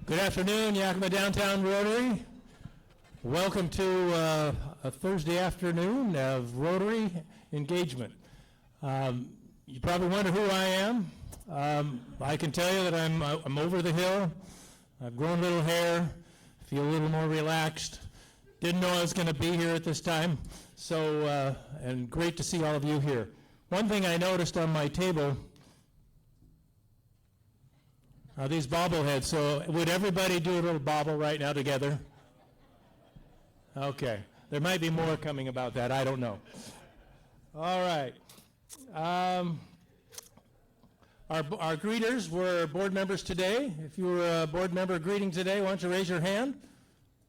Good afternoon, Yakima Downtown Rotary. Welcome to a Thursday afternoon of Rotary engagement. You probably wonder who I am. I can tell you that I'm over the hill. I've grown a little hair, feel a little more relaxed. Didn't know I was going to be here at this time, so and great to see all of you here. One thing I noticed on my table are these bobbleheads. So would everybody do a little bobble right now together? Okay. There might be more coming about that. I don't know. All right. Our greeters were board members today. If you were a board member greeting today, why don't you raise your hand?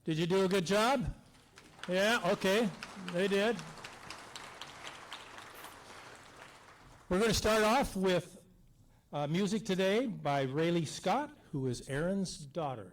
Did you do a good job? Yeah, okay. They did. We're going to start off with music today by Rayleigh Scott, who is Erin's daughter.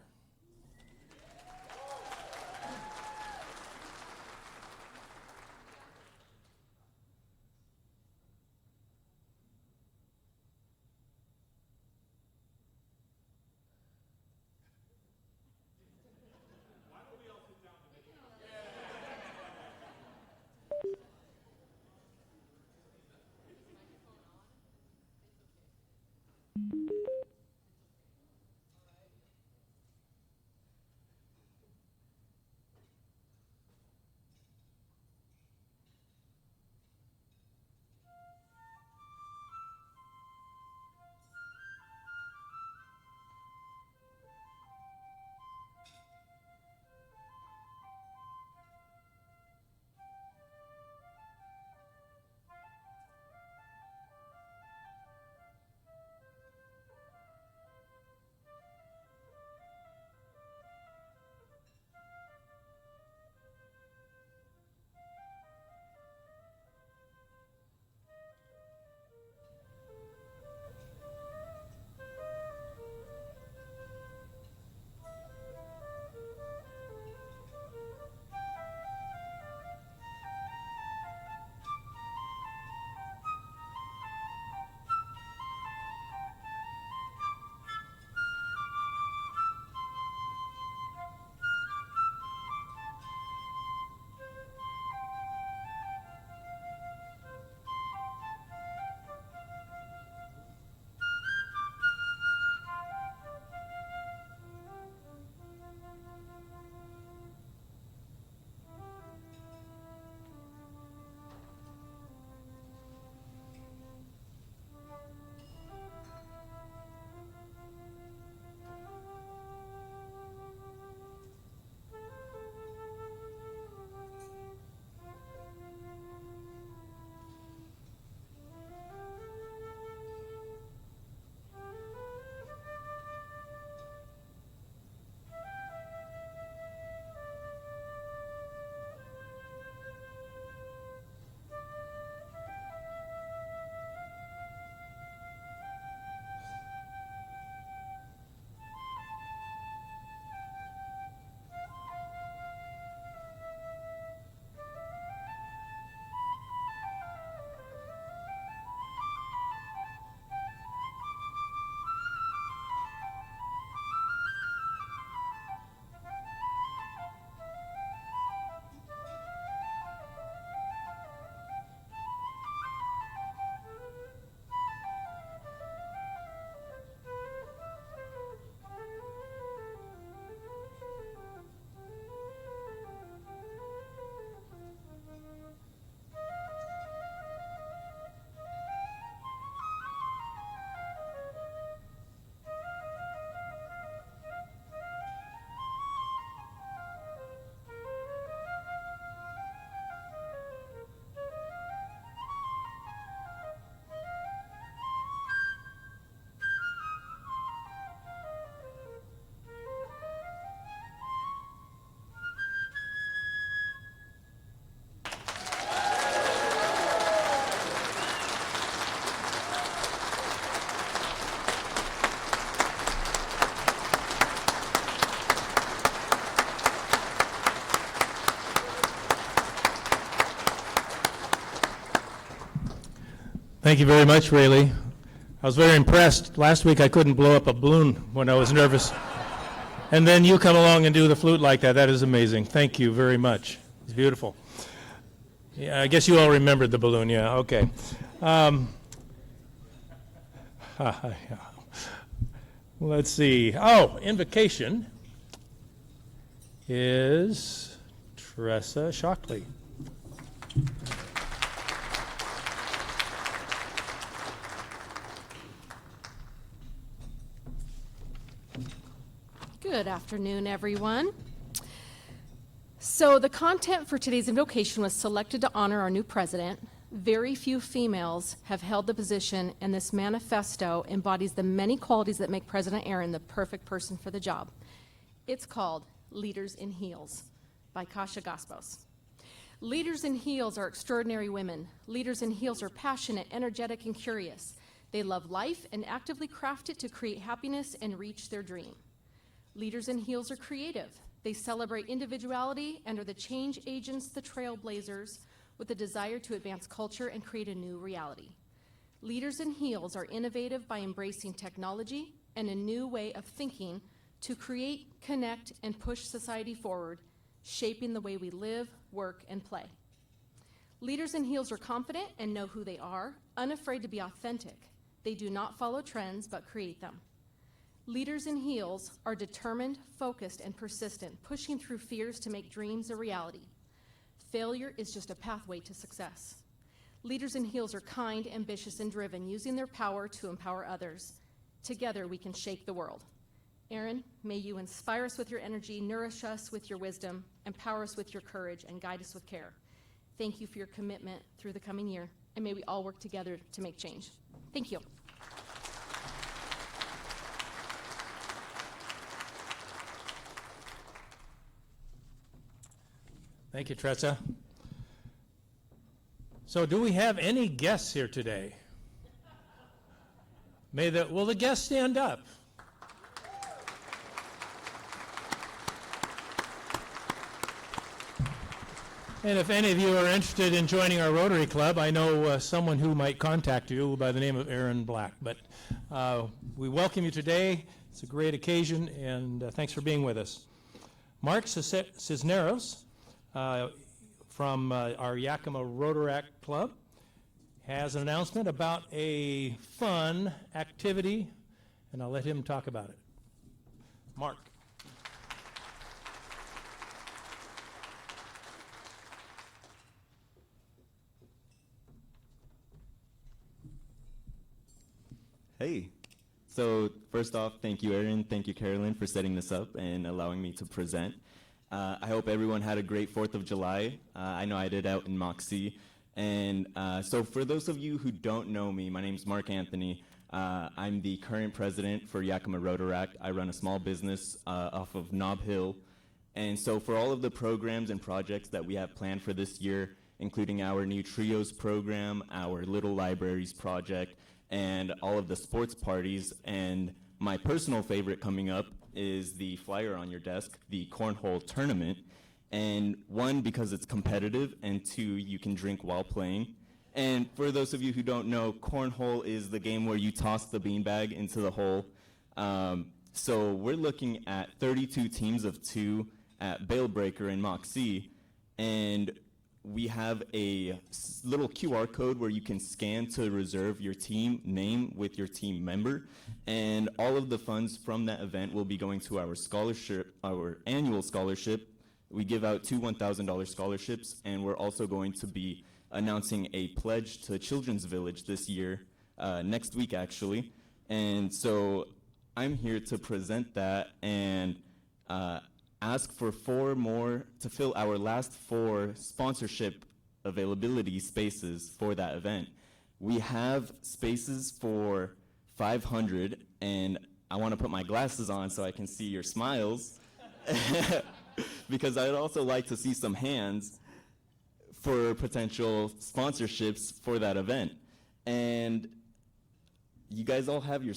Thank you very much, Rayleigh. I was very impressed. Last week I couldn't blow up a balloon when I was nervous. And then you come along and do the flute like that. That is amazing. Thank you very much. It's beautiful. Yeah, I guess you all remembered the balloon. Yeah, okay. Let's see. Oh, invocation is Tressa Shockley. Good afternoon, everyone. So the content for today's invocation was selected to honor our new president. Very few females have held the position, and this manifesto embodies the many qualities that make President Erin the perfect person for the job. It's called Leaders in Heels by Kasia Gaspos. Leaders in Heels are extraordinary women. Leaders in Heels are passionate, energetic, and curious. They love life and actively craft it to create happiness and reach their dream. Leaders in Heels are creative. They celebrate individuality and are the change agents, the trailblazers, with a desire to advance culture and create a new reality. Leaders in Heels are innovative by embracing technology and a new way of thinking to create, connect, and push society forward, shaping the way we live, work, and play. Leaders in Heels are confident and know who they are, unafraid to be authentic. They do not follow trends, but create them. Leaders in Heels are determined, focused, and persistent, pushing through fears to make dreams a reality. Failure is just a pathway to success. Leaders in Heels are kind, ambitious, and driven, using their power to empower others. Together, we can shake the world. Erin, may you inspire us with your energy, nourish us with your wisdom, empower us with your courage, and guide us with care. Thank you for your commitment through the coming year, and may we all work together to make change. Thank you. Thank you, Tressa. So do we have any guests here today? Will the guests stand up? And if any of you are interested in joining our Rotary Club, I know someone who might contact you by the name of Erin Black. But we welcome you today. It's a great occasion, and thanks for being with us. Mark Cisneros from our Yakima Rotaract Club has an announcement about a fun activity, and I'll let him talk about it. Mark. Hey. So first off, thank you, Erin. Thank you, Carolyn, for setting this up and allowing me to present. I hope everyone had a great 4th of July. I know I did out in Moxie. And so for those of you who don't know me, my name is Mark Anthony. I'm the current president for Yakima Rotaract. I run a small business off of Nob Hill. And so for all of the programs and projects that we have planned for this year, including our new Trios program, our Little Libraries project, and all of the sports parties, and my personal favorite coming up is the flyer on your desk, the Cornhole Tournament. And one, because it's competitive, and two, you can drink while playing. And for those of you who don't know, Cornhole is the game where you toss the beanbag into the hole. So we're looking at 32 teams of 2 at Bailbreaker in Moxie, and we have a little QR code where you can scan to reserve your team name with your team member. And all of the funds from that event will be going to our scholarship, our annual scholarship. We give out 2 $1,000 scholarships, and we're also going to be announcing a pledge to Children's Village this year, next week actually. And so I'm here to present that and ask for 4 more to fill our last 4 sponsorship availability spaces for that event. We have spaces for 500, and I want to put my glasses on so I can see your smiles because I'd also like to see some hands for potential sponsorships for that event. And you guys all have your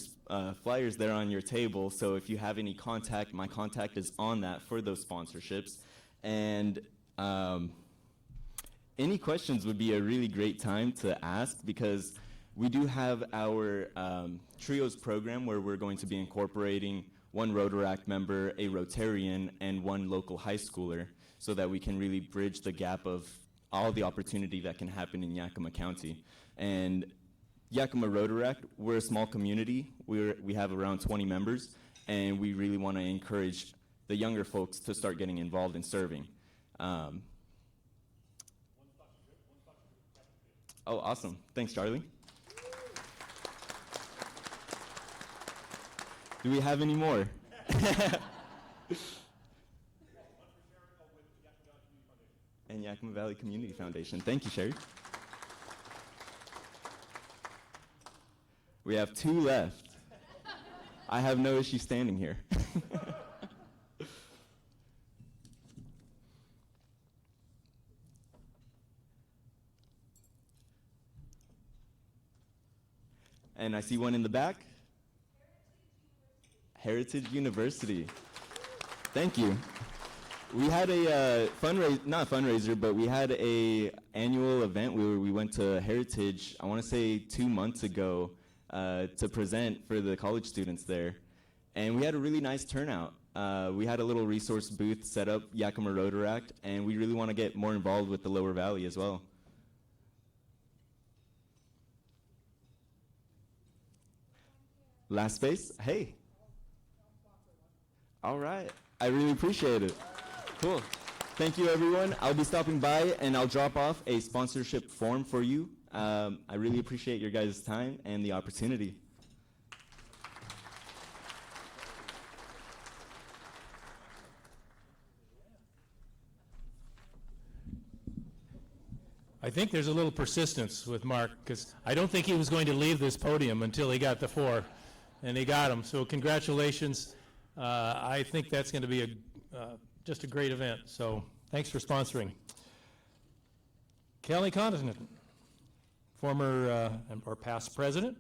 flyers there on your table, so if you have any contact, my contact is on that for those sponsorships. And any questions would be a really great time to ask, because we do have our Trios program where we're going to be incorporating one Rotaract member, a Rotarian, and one local high schooler, so that we can really bridge the gap of all the opportunity that can happen in Yakima County. And Yakima Rotaract, we're a small community. We have around 20 members, and we really want to encourage the younger folks to start getting involved in serving. Oh, awesome. Thanks, Charlie. Do we have any more? And Yakima Valley Community Foundation. Thank you, Sherry. We have 2 left. I have no issue standing here. And I see one in the back. Heritage University. Thank you. We had a not fundraiser, but we had a annual event where we went to Heritage, I want to say 2 months ago, to present for the college students there. And we had a really nice turnout. We had a little resource booth set up, Yakima Rotaract, and we really want to get more involved with the Lower Valley as well. Last space? Hey. All right. I really appreciate it. Cool. Thank you, everyone. I'll be stopping by, and I'll drop off a sponsorship form for you. I really appreciate your guys' time and the opportunity. I think there's a little persistence with Mark, because I don't think he was going to leave this podium until he got the 4, and he got them. So congratulations. I think that's going to be just a great event. So thanks for sponsoring. Kelly Connaughton, former or past president,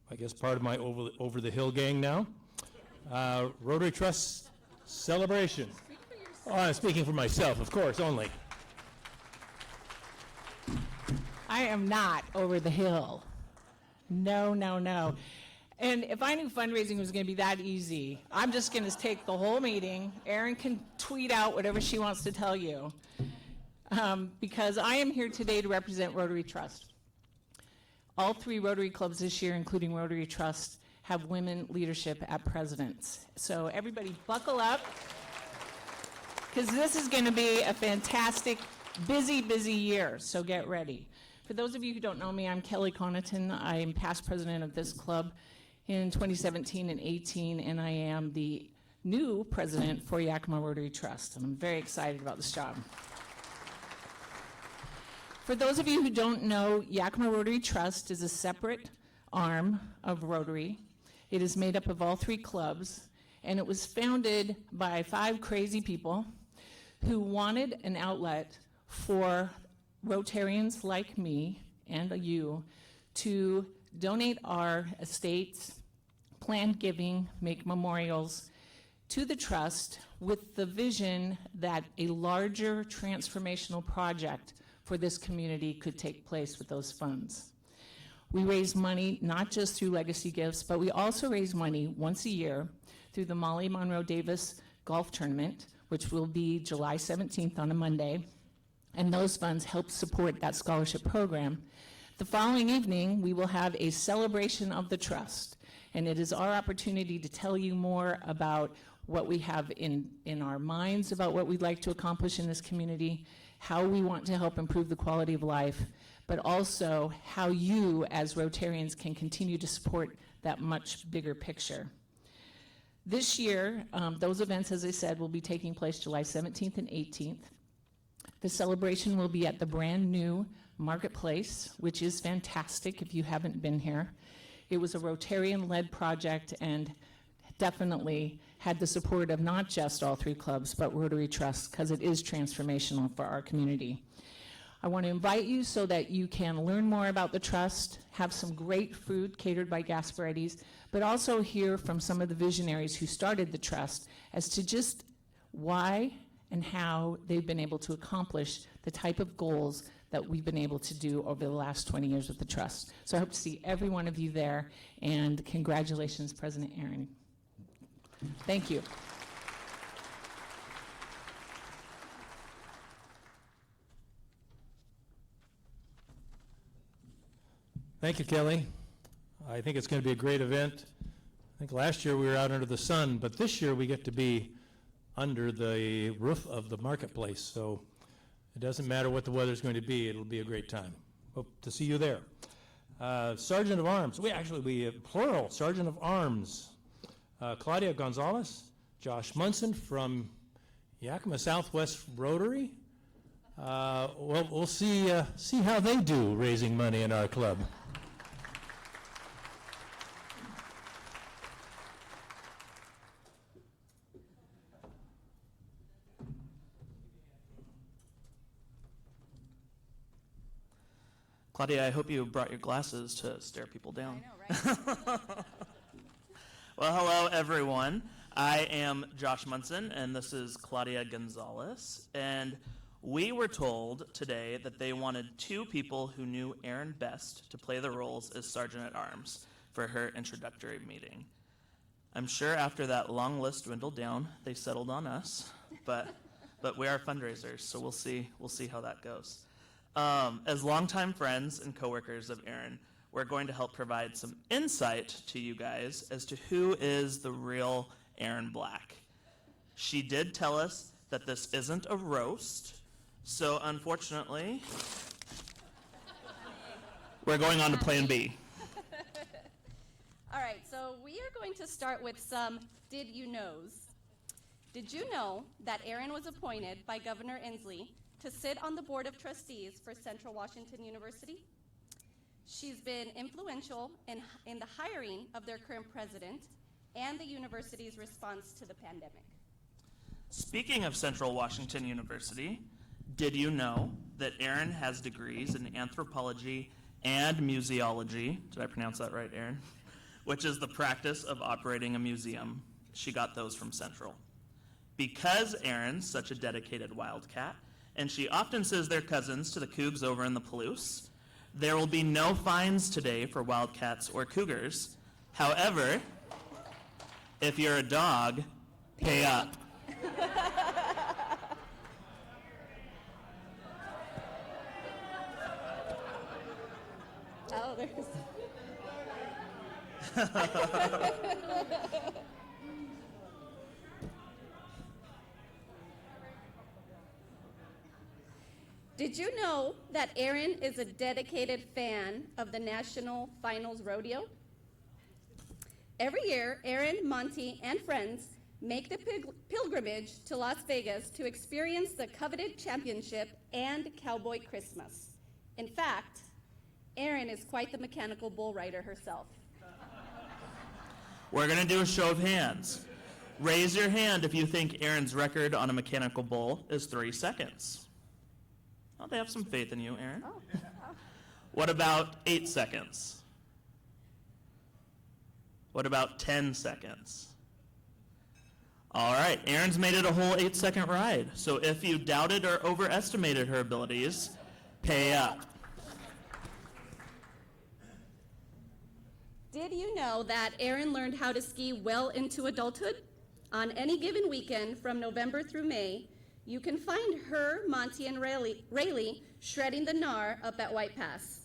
I guess part of my over the hill gang now. Rotary Trust celebration. Oh, I'm speaking for myself, of course, only. I am not over the hill. No, no, no. And if I knew fundraising was going to be that easy, I'm just going to take the whole meeting. Erin can tweet out whatever she wants to tell you, because I am here today to represent Rotary Trust. All 3 Rotary clubs this year, including Rotary Trust, have women leadership at presidents. So everybody buckle up, because this is going to be a fantastic, busy, busy year, so get ready. For those of you who don't know me, I'm Kelly Connaughton. I'm past president of this club in 2017 and 18, and I am the new president for Yakima Rotary Trust. And I'm very excited about this job. For those of you who don't know, Yakima Rotary Trust is a separate arm of Rotary. It is made up of all 3 clubs, and it was founded by 5 crazy people who wanted an outlet for Rotarians like me and you to donate our estates, plan giving, make memorials to the trust with the vision that a larger transformational project for this community could take place with those funds. We raise money not just through legacy gifts, but we also raise money once a year through the Molly Monroe Davis Golf Tournament, which will be July 17th on a Monday. And those funds help support that scholarship program. The following evening, we will have a celebration of the trust, and it is our opportunity to tell you more about what we have in our minds about what we'd like to accomplish in this community, how we want to help improve the quality of life, but also how you as Rotarians can continue to support that much bigger picture. This year, those events, as I said, will be taking place July 17th and 18th. The celebration will be at the brand new Marketplace, which is fantastic if you haven't been here. It was a Rotarian-led project and definitely had the support of not just all 3 clubs, but Rotary Trust, because it is transformational for our community. I want to invite you so that you can learn more about the trust, have some great food catered by Gasparetti's, but also hear from some of the visionaries who started the trust as to just why and how they've been able to accomplish the type of goals that we've been able to do over the last 20 years with the trust. So I hope to see every one of you there, and congratulations, President Erin. Thank you. Thank you, Kelly. I think it's going to be a great event. I think last year we were out under the sun, but this year we get to be under the roof of the marketplace. So it doesn't matter what the weather's going to be, it'll be a great time. Hope to see you there. Sergeant of Arms, we plural, Sergeant of Arms. Claudia Gonzalez, Josh Munson from Yakima Southwest Rotary. We'll see how they do raising money in our club. Claudia, I hope you brought your glasses to stare people down. I know, right? Well, hello, everyone. I am Josh Munson, and this is Claudia Gonzalez. And we were told today that they wanted two people who knew Erin best to play the roles as Sergeant at Arms for her introductory meeting. I'm sure after that long list dwindled down, they settled on us, but we are fundraisers, so we'll see how that goes. As longtime friends and coworkers of Erin, we're going to help provide some insight to you guys as to who is the real Erin Black. She did tell us that this isn't a roast, so unfortunately, we're going on to Plan B. All right, so we are going to start with some did you knows. Did you know that Erin was appointed by Governor Inslee to sit on the Board of Trustees for Central Washington University? She's been influential in the hiring of their current president and the university's response to the pandemic. Speaking of Central Washington University, did you know that Erin has degrees in anthropology and museology? Did I pronounce that right, Erin? Which is the practice of operating a museum. She got those from Central. Because Erin's such a dedicated wildcat, and she often says they're cousins to the Cougs over in the Palouse, there will be no fines today for wildcats or cougars. However, if you're a dog, pay up. Oh, there's... Did you know that Erin is a dedicated fan of the National Finals Rodeo? Every year, Erin, Monty, and friends make the pilgrimage to Las Vegas to experience the coveted championship and Cowboy Christmas. In fact, Erin is quite the mechanical bull rider herself. We're going to do a show of hands. Raise your hand if you think Erin's record on a mechanical bull is 3 seconds. Oh, they have some faith in you, Erin. Oh. What about 8 seconds? What about 10 seconds? All right, Erin's made it a whole 8-second ride. So if you doubted or overestimated her abilities, pay up. Did you know that Erin learned how to ski well into adulthood? On any given weekend from November through May, you can find her, Monty, and Rayleigh shredding the gnar up at White Pass.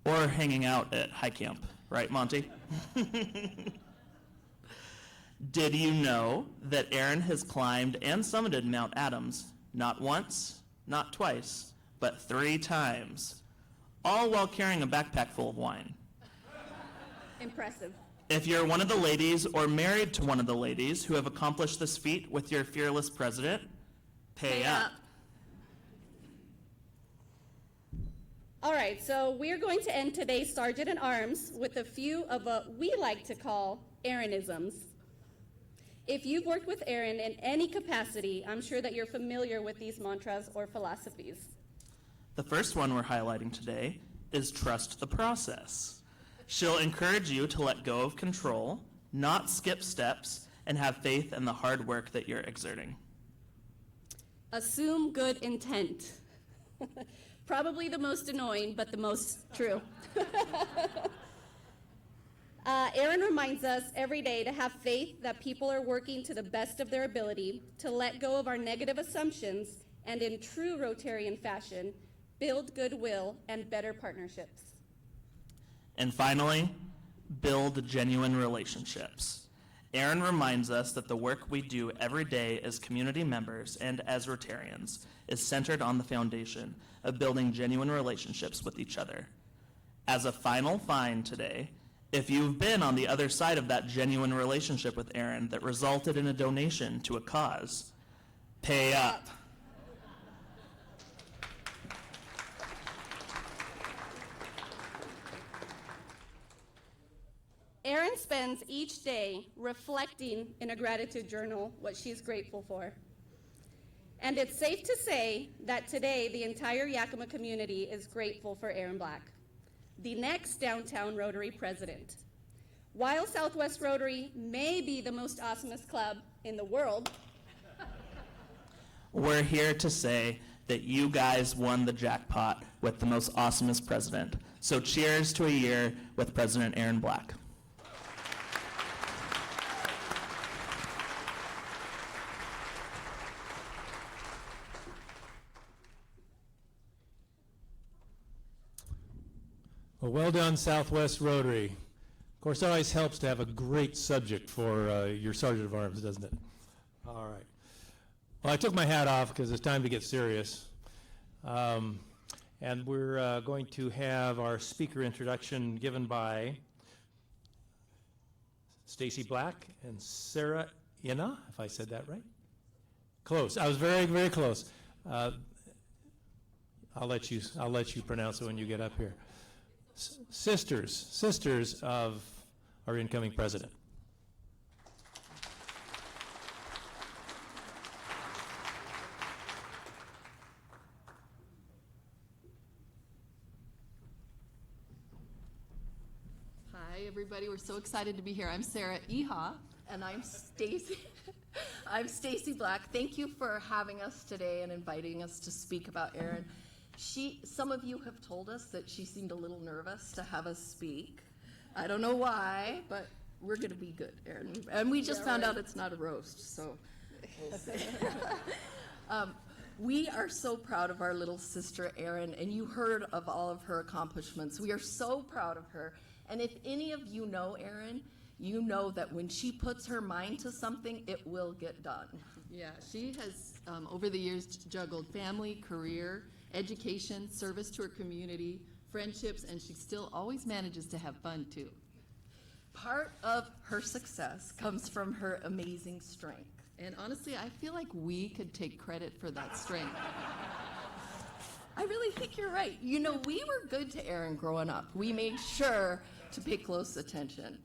Or hanging out at high camp, right, Monty? Did you know that Erin has climbed and summited Mount Adams not once, not twice, but 3 times, all while carrying a backpack full of wine? Impressive. If you're one of the ladies or married to one of the ladies who have accomplished this feat with your fearless president, pay up. All right, so we're going to end today's Sergeant at Arms with a few of what we like to call Erinisms. If you've worked with Erin in any capacity, I'm sure that you're familiar with these mantras or philosophies. The first one we're highlighting today is trust the process. She'll encourage you to let go of control, not skip steps, and have faith in the hard work that you're exerting. Assume good intent. Probably the most annoying, but the most true. Erin reminds us every day to have faith that people are working to the best of their ability, to let go of our negative assumptions, and in true Rotarian fashion, build goodwill and better partnerships. And finally, build genuine relationships. Erin reminds us that the work we do every day as community members and as Rotarians is centered on the foundation of building genuine relationships with each other. As a final find today, if you've been on the other side of that genuine relationship with Erin that resulted in a donation to a cause, pay up. Erin spends each day reflecting in a gratitude journal what she's grateful for. And it's safe to say that today the entire Yakima community is grateful for Erin Black, the next downtown Rotary president. While Southwest Rotary may be the most awesomest club in the world, We're here to say that you guys won the jackpot with the most awesomest president. So cheers to a year with President Erin Black. Well done, Southwest Rotary. Of course, it always helps to have a great subject for your Sergeant of Arms, doesn't it? All right. Well, I took my hat off because it's time to get serious. And we're going to have our speaker introduction given by Stacy Black and Sarah Inna, if I said that right. Close. I was very, very close. I'll let you pronounce it when you get up here. Sisters of our incoming president. Hi, everybody. We're so excited to be here. I'm Sarah Iha, and I'm Stacy. I'm Stacy Black. Thank you for having us today and inviting us to speak about Erin. Some of you have told us that she seemed a little nervous to have us speak. I don't know why, but we're going to be good, Erin. And we just found out it's not a roast, so we'll see. We are so proud of our little sister, Erin, and you heard of all of her accomplishments. We are so proud of her. And if any of you know Erin, you know that when she puts her mind to something, it will get done. Yeah, she has, over the years, juggled family, career, education, service to her community, friendships, and she still always manages to have fun, too. Part of her success comes from her amazing strength. And honestly, I feel like we could take credit for that strength. I really think you're right. You know, we were good to Erin growing up. We made sure to pay close attention.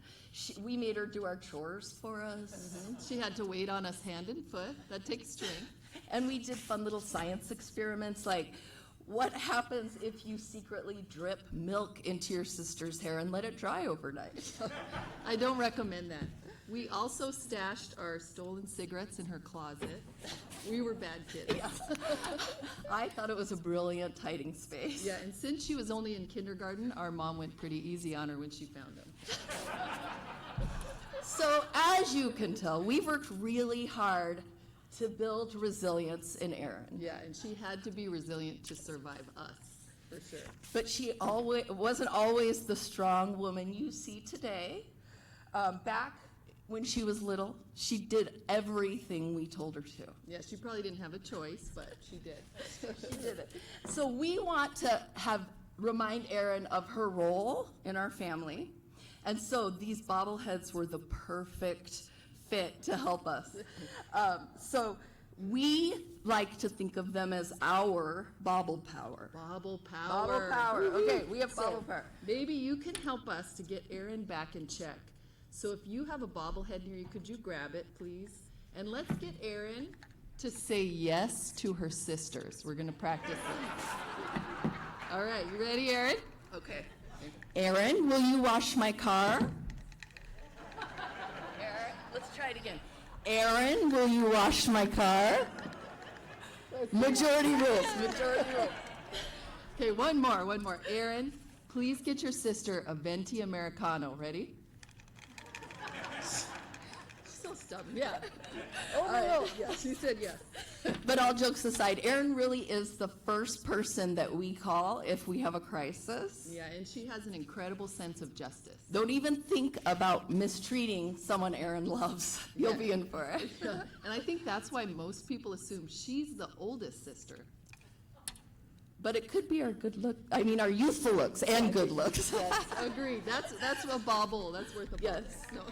We made her do our chores for us. She had to wait on us hand and foot. That takes strength. And we did fun little science experiments like, what happens if you secretly drip milk into your sister's hair and let it dry overnight? I don't recommend that. We also stashed our stolen cigarettes in her closet. We were bad kids. Yeah. I thought it was a brilliant hiding space. Yeah, and since she was only in kindergarten, our mom went pretty easy on her when she found them. So as you can tell, we've worked really hard to build resilience in Erin. Yeah, and she had to be resilient to survive us, for sure. But she wasn't always the strong woman you see today. Back when she was little, she did everything we told her to. Yeah, she probably didn't have a choice, but she did. She did it. So we want to remind Erin of her role in our family. And so these bobbleheads were the perfect fit to help us. So we like to think of them as our bobble power. Bobble power. Bobble power. Okay, we have bobble power. Maybe you can help us to get Erin back in check. So if you have a bobblehead near you, could you grab it, please? And let's get Erin to say yes to her sisters. We're going to practice it. All right, you ready, Erin? Okay. Erin, will you wash my car? Erin, let's try it again. Erin, will you wash my car? Majority rules. Majority rules. Okay, one more. Erin, please get your sister a venti Americano. Ready? something, yeah. Oh, no, yeah, she said yes. But all jokes aside, Erin really is the first person that we call if we have a crisis. Yeah, and she has an incredible sense of justice. Don't even think about mistreating someone Erin loves. You'll Yeah. be in for it. And I think that's why most people assume she's the oldest sister. But it could be our our youthful looks and good looks. Yes, agreed. That's a bauble. That's worth a bauble. Yes. No.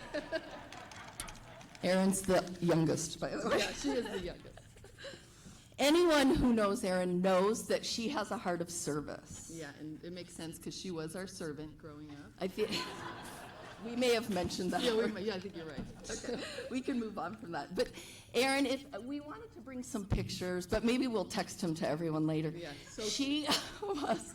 Erin's the youngest, by the way. Yeah, she is the youngest. Anyone who knows Erin knows that she has a heart of service. Yeah, and it makes sense because she was our servant growing up. I feel we may have mentioned that. Yeah, I think you're right. Okay, we can move on from that. But Erin, if we wanted to bring some pictures, but maybe we'll text them to everyone later. Yeah, so she was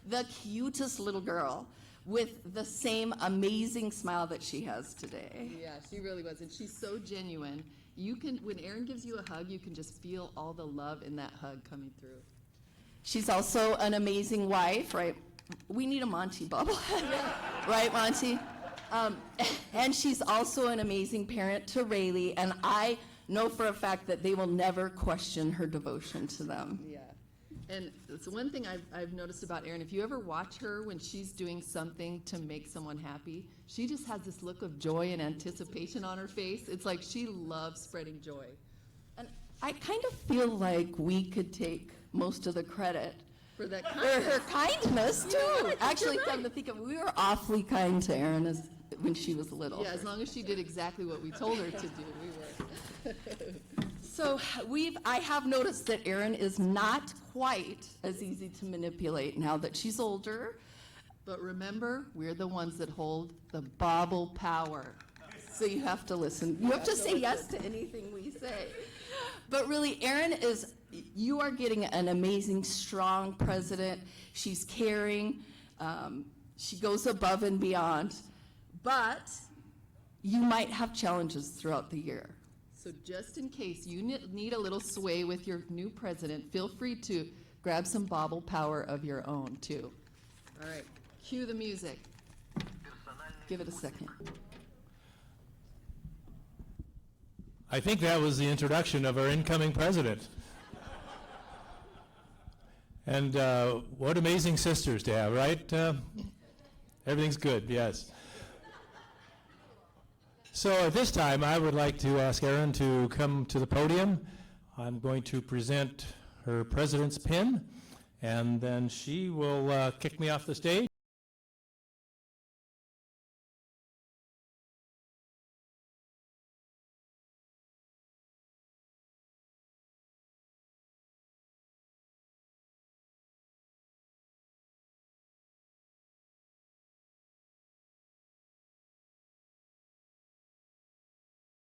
the cutest little girl with the same amazing smile that she has today. Yeah, she really was, and she's so genuine. You can, when Erin gives you a hug, you can just feel all the love in that hug coming through. She's also an amazing wife, right? We need a Monty bobblehead, right, Monty? And she's also an amazing parent to Rayleigh, and I know for a fact that they will never question her devotion to them. Yeah. And it's one thing I've noticed about Erin. If you ever watch her when she's doing something to make someone happy, she just has this look of joy and anticipation on her face. It's like she loves spreading joy. And I kind of feel like we could take most of the credit For that for her kindness, too. Yeah, Actually, you're come to think of it, we were awfully kind to Erin when she was little. Yeah, as long as she did exactly what we told her to do, we were. So I have noticed that Erin is not quite as easy to manipulate now that she's older. But remember, we're the ones that hold the bauble power. So you have to listen. You have to say yes to anything we say. But really, Erin you are getting an amazing, strong president. She's caring. She goes above and beyond. But you might have challenges throughout the year. So just in case you need a little sway with your new president, feel free to grab some bauble power of your own, too. All right, cue the music. Give it a second. I think that was the introduction of our incoming president. And what amazing sisters to have, right? Everything's good, yes. So at this time, I would like to ask Erin to come to the podium. I'm going to present her president's pin, and then she will kick me off the stage.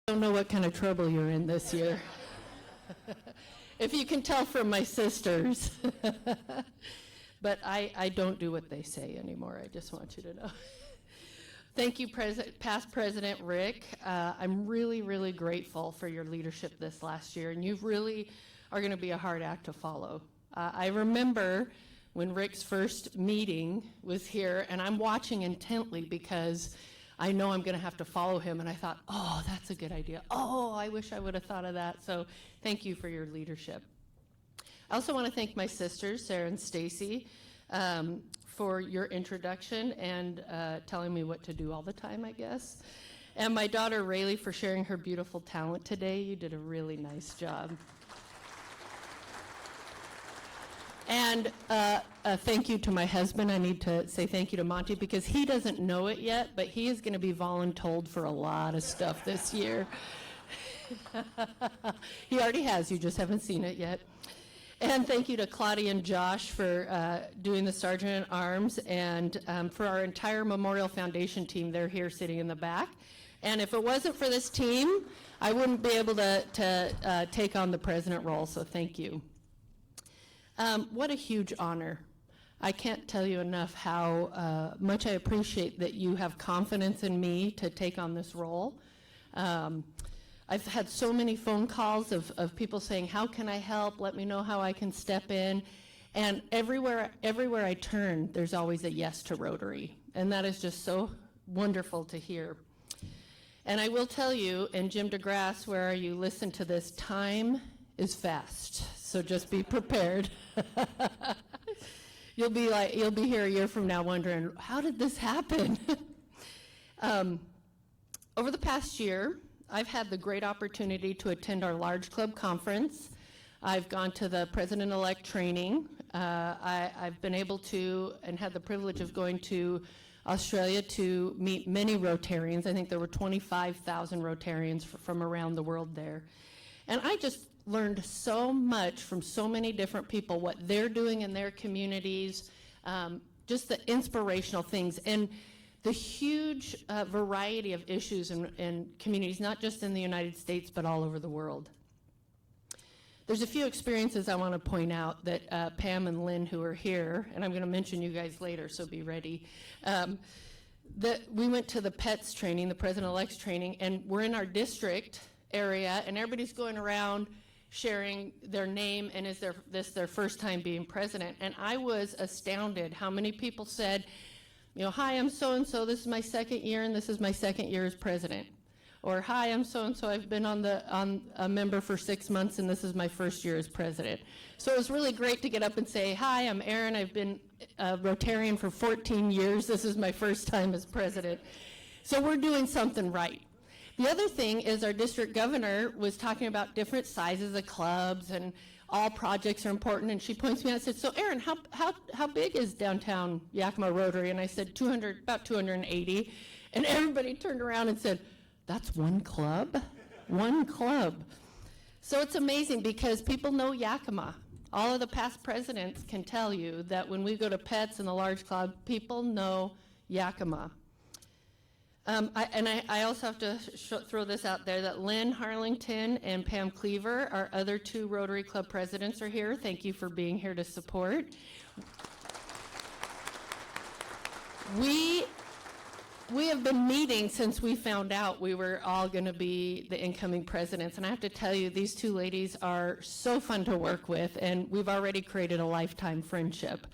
I don't know what kind of trouble you're in this year. If you can tell from my sisters. But I don't do what they say anymore, I just want you to know. Thank you, past President Rick. I'm really, really grateful for your leadership this last year, and you really are going to be a hard act to follow. I remember when Rick's first meeting was here, and I'm watching intently because I know I'm going to have to follow him, and I thought, oh, that's a good idea. Oh, I wish I would have thought of that. So thank you for your leadership. I also want to thank my sisters, Sarah and Stacy, for your introduction and telling me what to do all the time, I guess. And my daughter, Rayleigh, for sharing her beautiful talent today. You did a really nice job. And thank you to my husband. I need to say thank you to Monty because he doesn't know it yet, but he is going to be voluntold for a lot of stuff this year. He already has, you just haven't seen it yet. And thank you to Claudia and Josh for doing the Sergeant at Arms, and for our entire Memorial Foundation team. They're here sitting in the back. And if it wasn't for this team, I wouldn't be able to take on the president role, so thank you. What a huge honor. I can't tell you enough how much I appreciate that you have confidence in me to take on this role. I've had so many phone calls of people saying, how can I help? Let me know how I can step in. And everywhere I turn, there's always a yes to Rotary. And that is just so wonderful to hear. And I will tell you, and Jim DeGrasse, where you listen to this, time is fast. So just be prepared. You'll be here a year from now wondering, how did this happen? Over the past year, I've had the great opportunity to attend our large club conference. I've gone to the president-elect training. I've been able to and had the privilege of going to Australia to meet many Rotarians. I think there were 25,000 Rotarians from around the world there. And I just learned so much from so many different people, what they're doing in their communities, just the inspirational things, and the huge variety of issues in communities, not just in the United States, but all over the world. There's a few experiences I want to point out that Pam and Lynn, who are here, and I'm going to mention you guys later, so be ready, that we went to the PETS training, the President-elect's training, and we're in our district area, and everybody's going around sharing their name and is this their first time being president. And I was astounded how many people said, you know, hi, I'm so-and-so, this is my second year, and this is my second year as president. Or, hi, I'm so-and-so, I've been on a member for 6 months, and this is my first year as president. So it was really great to get up and say, hi, I'm Erin, I've been a Rotarian for 14 years, this is my first time as president. So we're doing something right. The other thing is our district governor was talking about different sizes of clubs, and all projects are important, and she points me out and said, so Erin, how big is downtown Yakima Rotary? And I said, about 280. And everybody turned around and said, that's one club? One club. So it's amazing because people know Yakima. All of the past presidents can tell you that when we go to PETS and the large club, people know Yakima. I also have to throw this out there that Lynn Harlington and Pam Cleaver, our other two Rotary Club presidents, are here. Thank you for being here to support. We have been meeting since we found out we were all going to be the incoming presidents, and I have to tell you, these two ladies are so fun to work with, and we've already created a lifetime friendship.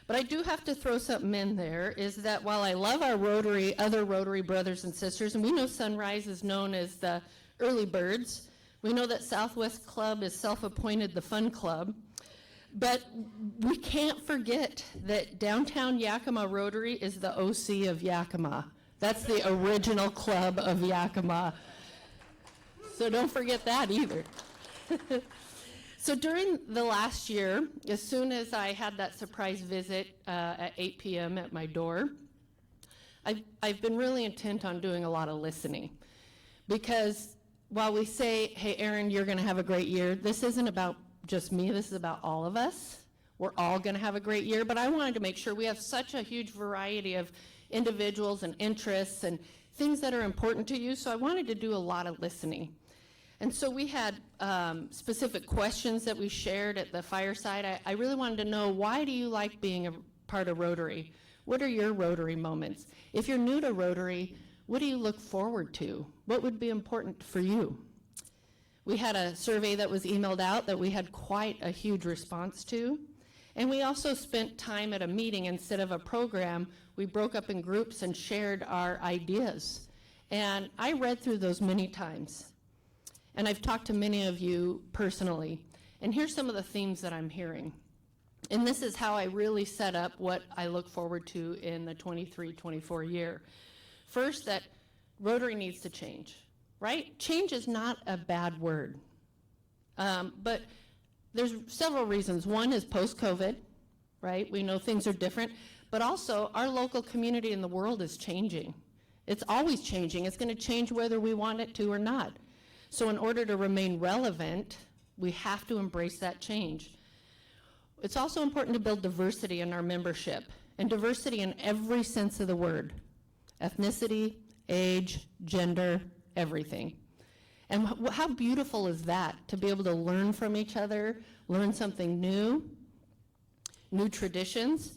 But I do have to throw something in there, is that while I love our other Rotary brothers and sisters, and we know Sunrise is known as the early birds, we know that Southwest Club is self-appointed the fun club, but we can't forget that downtown Yakima Rotary is the OC of Yakima. That's the original club of Yakima. So don't forget that either. So during the last year, as soon as I had that surprise visit at 8 p.m. at my door, I've been really intent on doing a lot of listening. Because while we say, hey, Erin, you're going to have a great year, this isn't about just me, this is about all of us. We're all going to have a great year, but I wanted to make sure we have such a huge variety of individuals and interests and things that are important to you, so I wanted to do a lot of listening. And so we had specific questions that we shared at the fireside. I really wanted to know, why do you like being a part of Rotary? What are your Rotary moments? If you're new to Rotary, what do you look forward to? What would be important for you? We had a survey that was emailed out that we had quite a huge response to. And we also spent time at a meeting instead of a program. We broke up in groups and shared our ideas. And I read through those many times. And I've talked to many of you personally. And here's some of the themes that I'm hearing. And this is how I really set up what I look forward to in the 23-24 year. First, that Rotary needs to change, right? Change is not a bad word. But there's several reasons. One is post-COVID, right? We know things are different. But also, our local community in the world is changing. It's always changing. It's going to change whether we want it to or not. So in order to remain relevant, we have to embrace that change. It's also important to build diversity in our membership, and diversity in every sense of the word. Ethnicity, age, gender, everything. And how beautiful is that, to be able to learn from each other, learn something new traditions.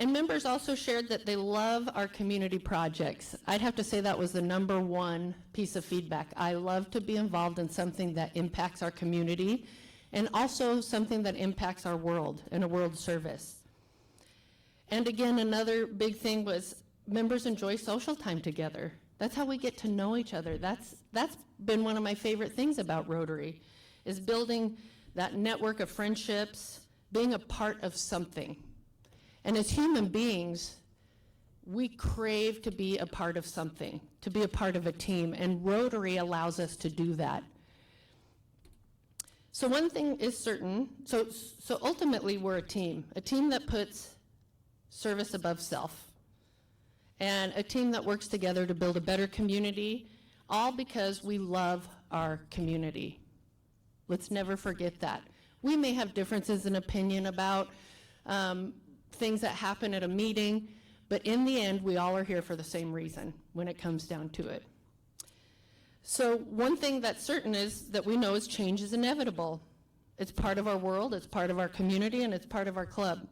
And members also shared that they love our community projects. I'd have to say that was the #1 piece of feedback. I love to be involved in something that impacts our community and also something that impacts our world and a world service. And again, another big thing was members enjoy social time together. That's how we get to know each other. That's been one of my favorite things about Rotary, is building that network of friendships, being a part of something. And as human beings, we crave to be a part of something, to be a part of a team, and Rotary allows us to do that. So one thing is certain, so ultimately we're a team that puts service above self, and a team that works together to build a better community, all because we love our community. Let's never forget that. We may have differences in opinion about things that happen at a meeting, but in the end, we all are here for the same reason when it comes down to it. So one thing that's certain is that we know is change is inevitable. It's part of our world, it's part of our community, and it's part of our club.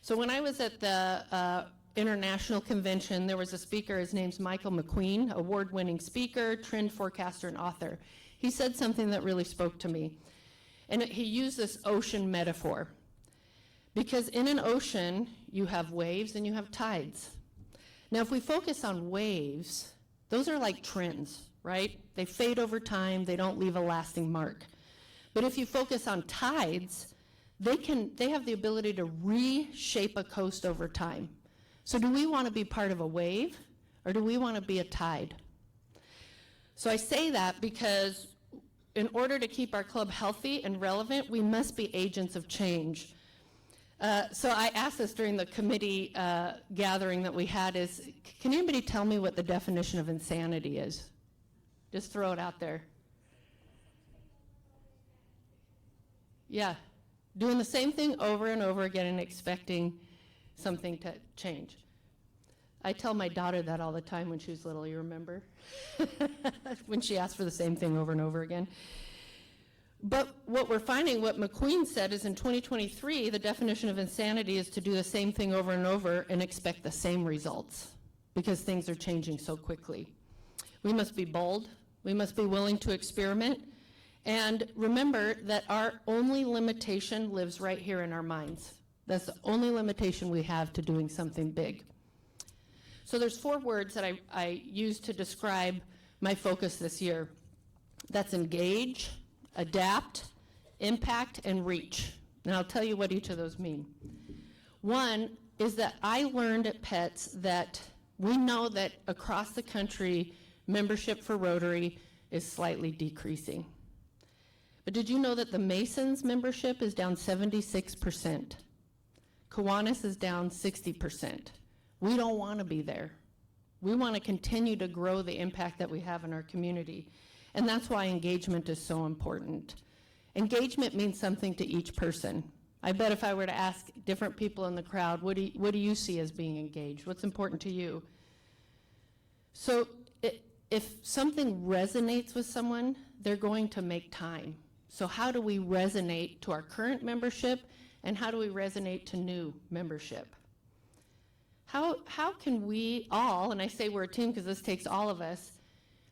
So when I was at the international convention, there was a speaker, his name's Michael McQueen, award-winning speaker, trend forecaster, and author. He said something that really spoke to me. And he used this ocean metaphor. Because in an ocean, you have waves and you have tides. Now, if we focus on waves, those are like trends, right? They fade over time, they don't leave a lasting mark. But if you focus on tides, they have the ability to reshape a coast over time. So do we want to be part of a wave, or do we want to be a tide? So I say that because in order to keep our club healthy and relevant, we must be agents of change. So I asked this during the committee gathering that we had is, can anybody tell me what the definition of insanity is? Just throw it out there. Yeah, doing the same thing over and over again and expecting something to change. I tell my daughter that all the time when she was little, you remember? When she asked for the same thing over and over again. But what we're finding, what McQueen said, is in 2023, the definition of insanity is to do the same thing over and over and expect the same results because things are changing so quickly. We must be bold. We must be willing to experiment. And remember that our only limitation lives right here in our minds. That's the only limitation we have to doing something big. So there's 4 words that I use to describe my focus this year. That's engage, adapt, impact, and reach. And I'll tell you what each of those mean. One is that I learned at PETS that we know that across the country, membership for Rotary is slightly decreasing. But did you know that the Masons membership is down 76%? Kiwanis is down 60%. We don't want to be there. We want to continue to grow the impact that we have in our community. And that's why engagement is so important. Engagement means something to each person. I bet if I were to ask different people in the crowd, what do you see as being engaged? What's important to you? So if something resonates with someone, they're going to make time. So how do we resonate to our current membership, and how do we resonate to new membership? How can we all, and I say we're a team because this takes all of us,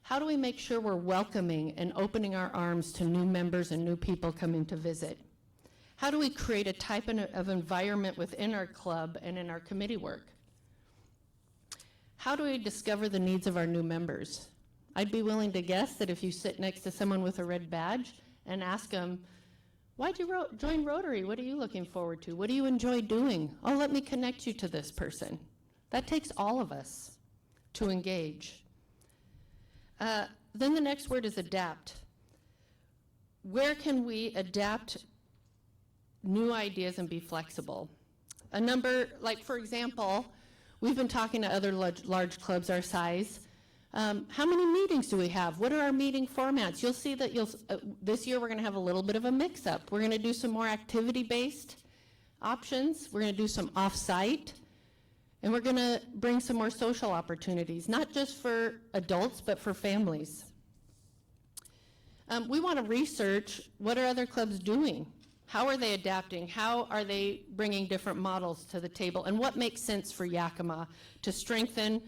how do we make sure we're welcoming and opening our arms to new members and new people coming to visit? How do we create a type of environment within our club and in our committee work? How do we discover the needs of our new members? I'd be willing to guess that if you sit next to someone with a red badge and ask them, why'd you join Rotary? What are you looking forward to? What do you enjoy doing? Oh, let me connect you to this person. That takes all of us to engage. Then the next word is adapt. Where can we adapt new ideas and be flexible? A number, like for example, we've been talking to other large clubs our size. How many meetings do we have? What are our meeting formats? You'll see that this year we're going to have a little bit of a mix-up. We're going to do some more activity-based options. We're going to do some off-site. And we're going to bring some more social opportunities, not just for adults, but for families. We want to research what are other clubs doing? How are they adapting? How are they bringing different models to the table? And what makes sense for Yakima to strengthen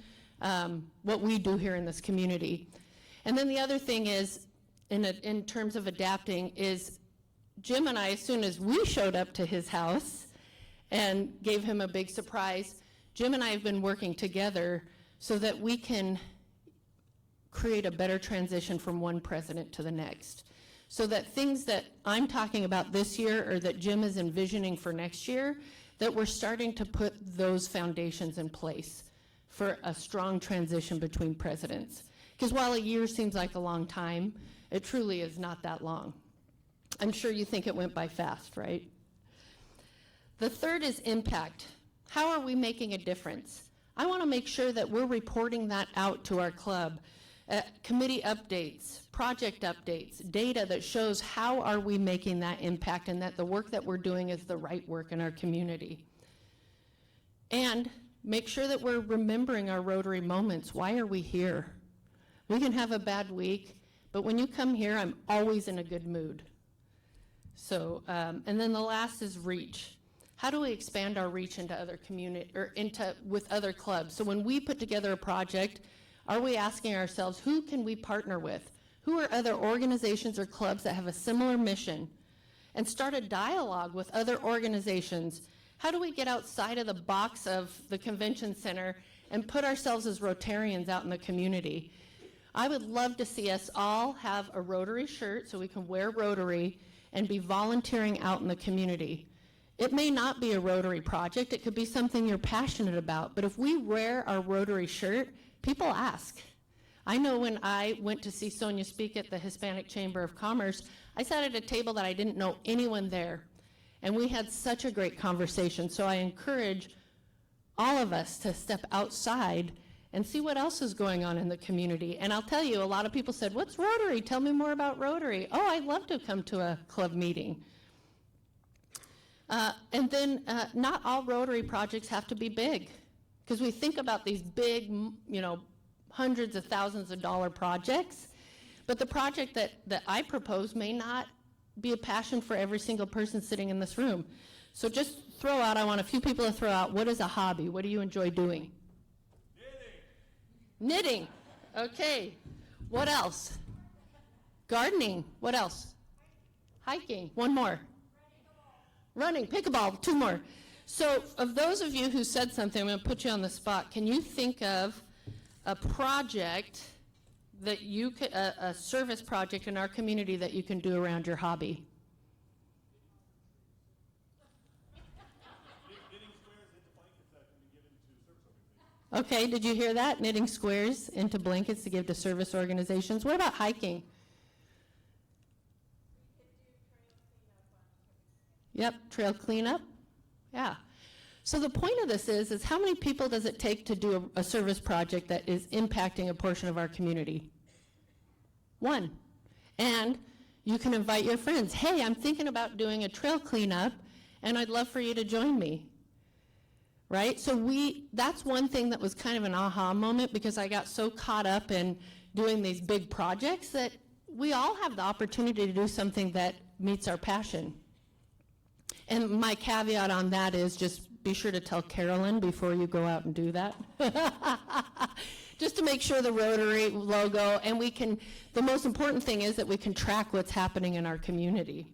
what we do here in this community? And then the other thing is, in terms of adapting, is Jim and I, as soon as we showed up to his house and gave him a big surprise, Jim and I have been working together so that we can create a better transition from one president to the next. So that things that I'm talking about this year or that Jim is envisioning for next year, that we're starting to put those foundations in place for a strong transition between presidents. Because while a year seems like a long time, it truly is not that long. I'm sure you think it went by fast, right? The third is impact. How are we making a difference? I want to make sure that we're reporting that out to our club. Committee updates, project updates, data that shows how are we making that impact and that the work that we're doing is the right work in our community. And make sure that we're remembering our Rotary moments. Why are we here? We can have a bad week, but when you come here, I'm always in a good mood. So, and then the last is reach. How do we expand our reach into other with other clubs? So when we put together a project, are we asking ourselves, who can we partner with? Who are other organizations or clubs that have a similar mission? And start a dialogue with other organizations. How do we get outside of the box of the convention center and put ourselves as Rotarians out in the community? I would love to see us all have a Rotary shirt so we can wear Rotary and be volunteering out in the community. It may not be a Rotary project, it could be something you're passionate about, but if we wear our Rotary shirt, people ask. I know when I went to see Sonia speak at the Hispanic Chamber of Commerce, I sat at a table that I didn't know anyone there, and we had such a great conversation. So I encourage all of us to step outside and see what else is going on in the community. And I'll tell you, a lot of people said, what's Rotary? Tell me more about Rotary. Oh, I'd love to come to a club meeting. And then not all Rotary projects have to be big, because we think about these big, hundreds of thousands of dollar projects, but the project that I propose may not be a passion for every single person sitting in this room. So just I want a few people to throw out, what is a hobby? What do you enjoy doing? Knitting. Okay. What else? Gardening. What else? Hiking. One more. Running. Pickleball. Two more. So of those of you who said something, I'm going to put you on the spot. Can you think of a project that you could, a service project in our community that you can do around your hobby? Okay, did you hear that? Knitting squares into blankets to give to service organizations. What about hiking? Yep, trail cleanup. Yeah. So the point of this is how many people does it take to do a service project that is impacting a portion of our community? One. And you can invite your friends. Hey, I'm thinking about doing a trail cleanup, and I'd love for you to join me. Right? So that's one thing that was kind of an aha moment, because I got so caught up in doing these big projects that we all have the opportunity to do something that meets our passion. And my caveat on that is just be sure to tell Carolyn before you go out and do that. Just to make sure the Rotary logo, and the most important thing is that we can track what's happening in our community.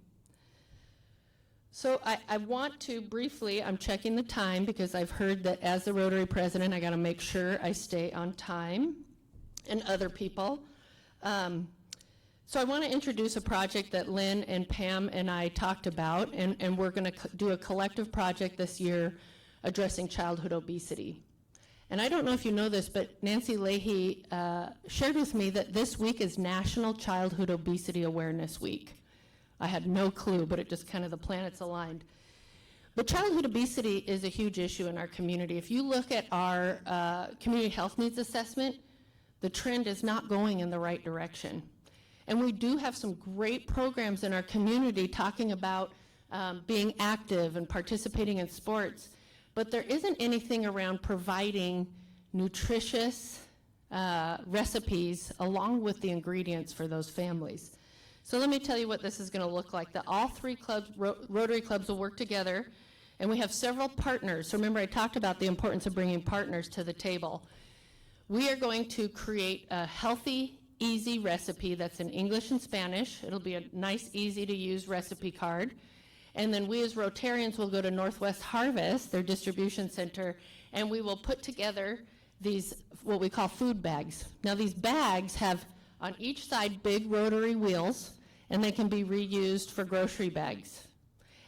So I want to briefly, I'm checking the time because I've heard that as the Rotary president, I got to make sure I stay on time, and other people. So I want to introduce a project that Lynn and Pam and I talked about, and we're going to do a collective project this year addressing childhood obesity. And I don't know if you know this, but Nancy Leahy shared with me that this week is National Childhood Obesity Awareness Week. I had no clue, but it just kind of the planets aligned. But childhood obesity is a huge issue in our community. If you look at our community health needs assessment, the trend is not going in the right direction. And we do have some great programs in our community talking about being active and participating in sports, but there isn't anything around providing nutritious recipes along with the ingredients for those families. So let me tell you what this is going to look like. All three clubs, Rotary clubs, will work together, and we have several partners. So remember, I talked about the importance of bringing partners to the table. We are going to create a healthy, easy recipe that's in English and Spanish. It'll be a nice, easy-to-use recipe card. And then we as Rotarians will go to Northwest Harvest, their distribution center, and we will put together these, what we call food bags. Now, these bags have on each side big rotary wheels, and they can be reused for grocery bags.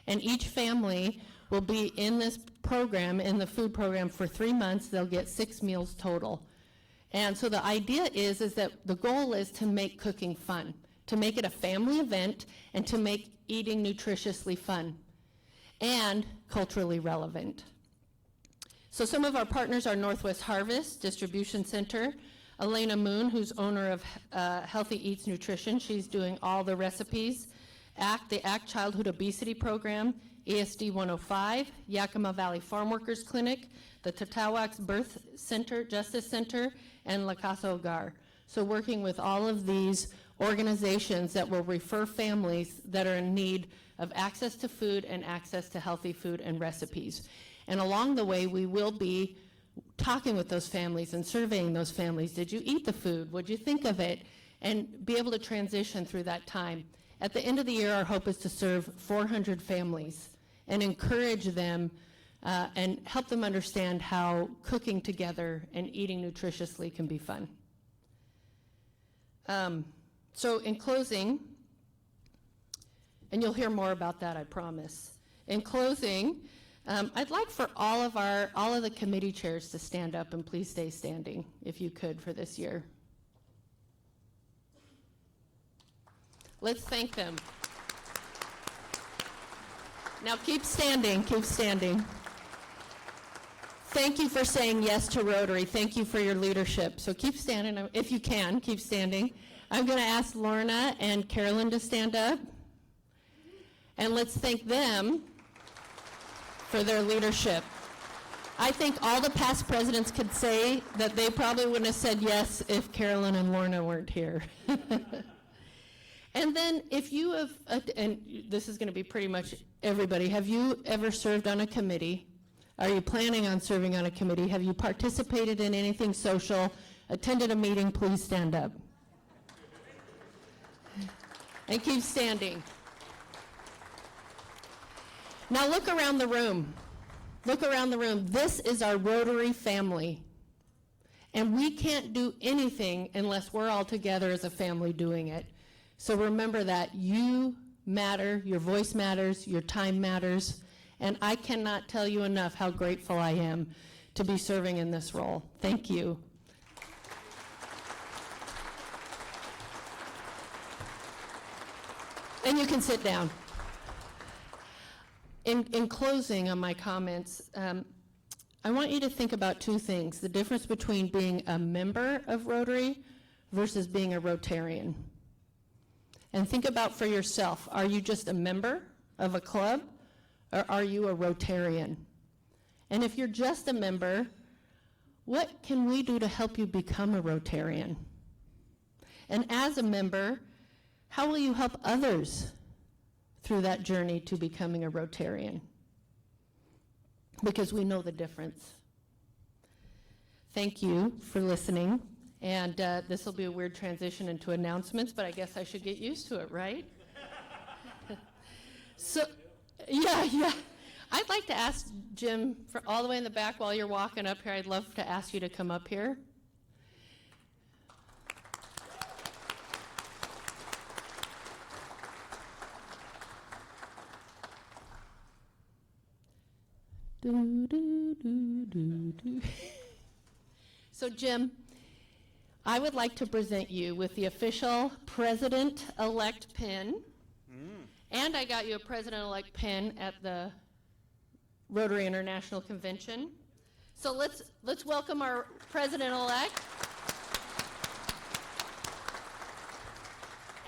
And each family will be in this program, in the food program, for 3 months. They'll get 6 meals total. And so the idea is that the goal is to make cooking fun, to make it a family event, and to make eating nutritiously fun and culturally relevant. So some of our partners are Northwest Harvest Distribution Center, Elena Moon, who's owner of Healthy Eats Nutrition. She's doing all the recipes. The ACT Childhood Obesity Program, ESD 105, Yakima Valley Farm Workers Clinic, the Tatawaks Birth Center, Justice Center, and La Casa Hogar. So working with all of these organizations that will refer families that are in need of access to food and access to healthy food and recipes. And along the way, we will be talking with those families and surveying those families. Did you eat the food? What'd you think of it? And be able to transition through that time. At the end of the year, our hope is to serve 400 families and encourage them and help them understand how cooking together and eating nutritiously can be fun. So in closing, and you'll hear more about that, I promise. In closing, I'd like for all of the committee chairs to stand up, and please stay standing if you could for this year. Let's thank them. Now keep standing, keep standing. Thank you for saying yes to Rotary. Thank you for your leadership. So keep standing, if you can, keep standing. I'm going to ask Lorna and Carolyn to stand up. And let's thank them for their leadership. I think all the past presidents could say that they probably wouldn't have said yes if Carolyn and Lorna weren't here. And then if you have, and this is going to be pretty much everybody, have you ever served on a committee? Are you planning on serving on a committee? Have you participated in anything social? Attended a meeting? Please stand up. And keep standing. Now look around the room. Look around the room. This is our Rotary family. And we can't do anything unless we're all together as a family doing it. So remember that you matter, your voice matters, your time matters, and I cannot tell you enough how grateful I am to be serving in this role. Thank you. And you can sit down. In closing on my comments, I want you to think about two things: the difference between being a member of Rotary versus being a Rotarian. And think about for yourself, are you just a member of a club, or are you a Rotarian? And if you're just a member, what can we do to help you become a Rotarian? And as a member, how will you help others through that journey to becoming a Rotarian? Because we know the difference. Thank you for listening. And this will be a weird transition into announcements, but I guess I should get used to it, right? So, yeah. I'd like to ask Jim, for all the way in the back while you're walking up here, I'd love to ask you to come up here. So, Jim, I would like to present you with the official President-elect pin. And I got you a President-elect pin at the Rotary International Convention. So let's welcome our President-elect.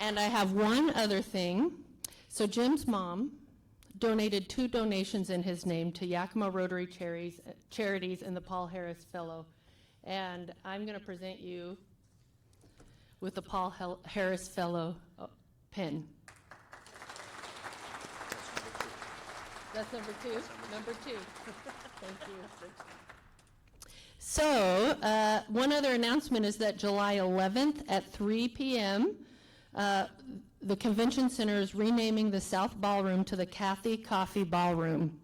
And I have one other thing. So Jim's mom donated 2 donations in his name to Yakima Rotary Charities and the Paul Harris Fellow. And I'm going to present you with the Paul Harris Fellow pin. That's number 2? Number 2. Thank you. So, one other announcement is that July 11th at 3 p.m., the Convention Center is renaming the South Ballroom to the Kathy Coffee Ballroom.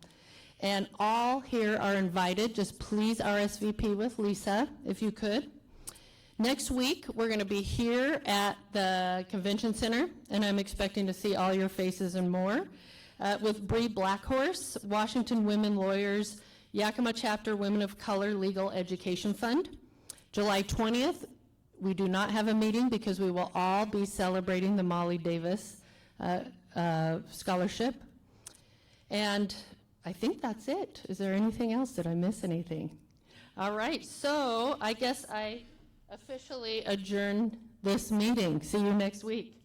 And all here are invited. Just please RSVP with Lisa, if you could. Next week, we're going to be here at the Convention Center, and I'm expecting to see all your faces and more, with Bree Blackhorse, Washington Women Lawyers, Yakima Chapter Women of Color Legal Education Fund. July 20th, we do not have a meeting because we will all be celebrating the Molly Davis scholarship. And I think that's it. Is there anything else? Did I miss anything? All right, so I guess I officially adjourn this meeting. See you next week.